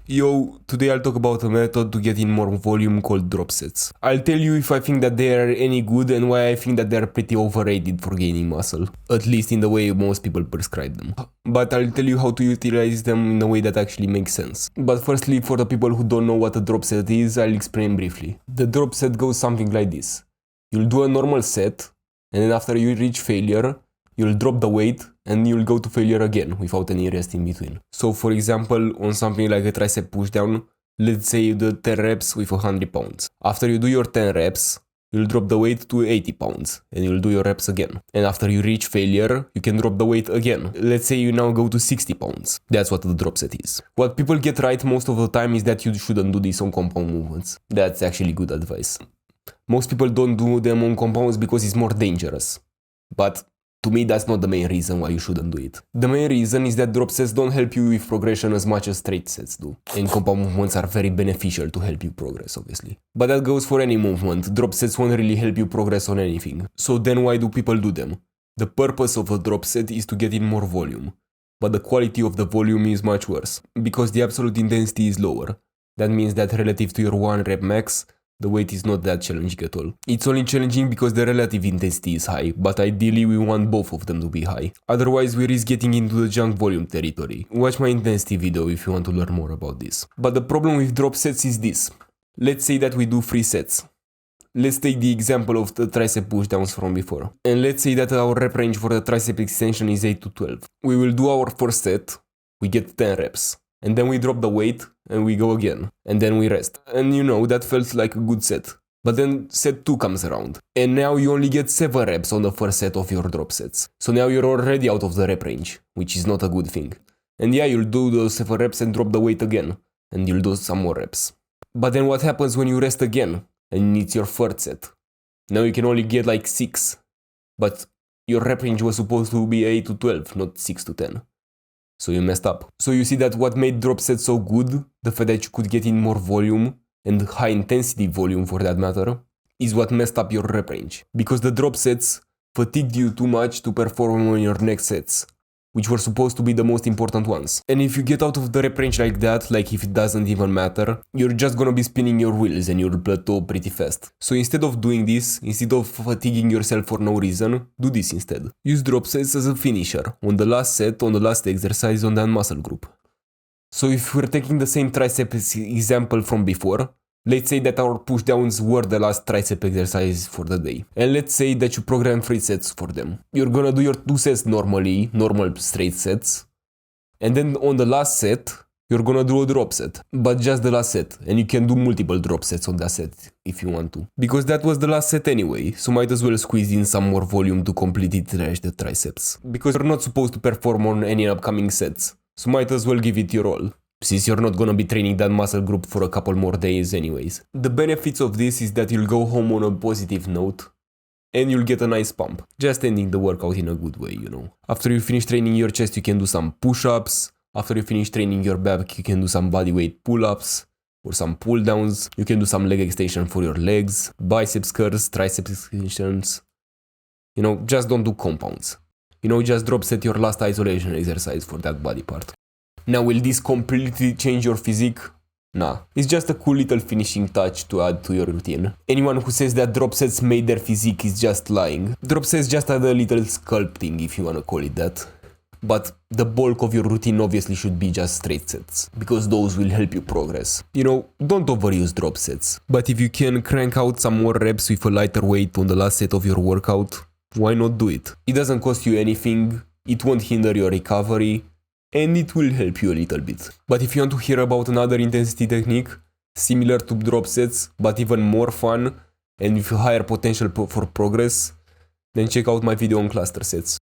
Yo, today I'll talk about a method to get in more volume called drop sets. I'll tell you if I think that they are any good and why I think that they're pretty overrated for gaining muscle, at least in the way most people prescribe them. But I'll tell you how to utilize them in a way that actually makes sense. But firstly, for the people who don't know what a drop set is, I'll explain briefly. The drop set goes something like this. You'll do a normal set, and then after you reach failure, you'll drop the weight and you'll go to failure again without any rest in between. So for example, on something like a tricep pushdown, let's say you do 10 reps with 100 pounds. After you do your 10 reps, you'll drop the weight to 80 pounds and you'll do your reps again. And after you reach failure, you can drop the weight again. Let's say you now go to 60 pounds. That's what the drop set is. What people get right most of the time is that you shouldn't do this on compound movements. That's actually good advice. Most people don't do them on compounds because it's more dangerous. But to me, that's not the main reason why you shouldn't do it. The main reason is that drop sets don't help you with progression as much as straight sets do. And compound movements are very beneficial to help you progress, obviously. But that goes for any movement. Drop sets won't really help you progress on anything. So then why do people do them? The purpose of a drop set is to get in more volume. But the quality of the volume is much worse. Because the absolute intensity is lower. That means that relative to your 1 rep max, the weight is not that challenging at all. It's only challenging because the relative intensity is high, but ideally we want both of them to be high. Otherwise we risk getting into the junk volume territory. Watch my intensity video if you want to learn more about this. But the problem with drop sets is this. Let's say that we do 3 sets. Let's take the example of the tricep pushdowns from before. And let's say that our rep range for the tricep extension is 8 to 12. We will do our first set, we get 10 reps. And then we drop the weight and we go again. And then we rest. And you know, that felt like a good set. But then set 2 comes around. And now you only get 7 reps on the first set of your drop sets. So now you're already out of the rep range, which is not a good thing. And yeah, you'll do those 7 reps and drop the weight again. And you'll do some more reps. But then what happens when you rest again? And it's your third set. Now you can only get like 6. But your rep range was supposed to be 8 to 12, not 6 to 10. So you messed up. So you see that what made drop sets so good, the fact that you could get in more volume, and high intensity volume for that matter, is what messed up your rep range. Because the drop sets fatigued you too much to perform on your next sets, which were supposed to be the most important ones. And if you get out of the rep range like that, like if it doesn't even matter, you're just gonna be spinning your wheels and you'll plateau pretty fast. So instead of doing this, instead of fatiguing yourself for no reason, do this instead. Use drop sets as a finisher, on the last set, on the last exercise on that muscle group. So if we're taking the same tricep example from before, let's say that our pushdowns were the last tricep exercise for the day. And let's say that you program 3 sets for them. You're gonna do your 2 sets normally, normal straight sets. And then on the last set, you're gonna do a drop set. But just the last set. And you can do multiple drop sets on that set if you want to. Because that was the last set anyway, so might as well squeeze in some more volume to completely trash the triceps. Because you're not supposed to perform on any upcoming sets, so might as well give it your all, since you're not gonna be training that muscle group for a couple more days anyways. The benefits of this is that you'll go home on a positive note, and you'll get a nice pump. Just ending the workout in a good way, you know. After you finish training your chest, you can do some push-ups. After you finish training your back, you can do some bodyweight pull-ups, or some pull-downs. You can do some leg extension for your legs, biceps curls, triceps extensions. You know, just don't do compounds. You know, just drop set your last isolation exercise for that body part. Now, will this completely change your physique? Nah, it's just a cool little finishing touch to add to your routine. Anyone who says that drop sets made their physique is just lying. Drop sets just add a little sculpting, if you wanna call it that. But the bulk of your routine obviously should be just straight sets, because those will help you progress. You know, don't overuse drop sets. But if you can crank out some more reps with a lighter weight on the last set of your workout, why not do it? It doesn't cost you anything, it won't hinder your recovery, and it will help you a little bit. But if you want to hear about another intensity technique, similar to drop sets, but even more fun, and with higher potential for progress, then check out my video on cluster sets.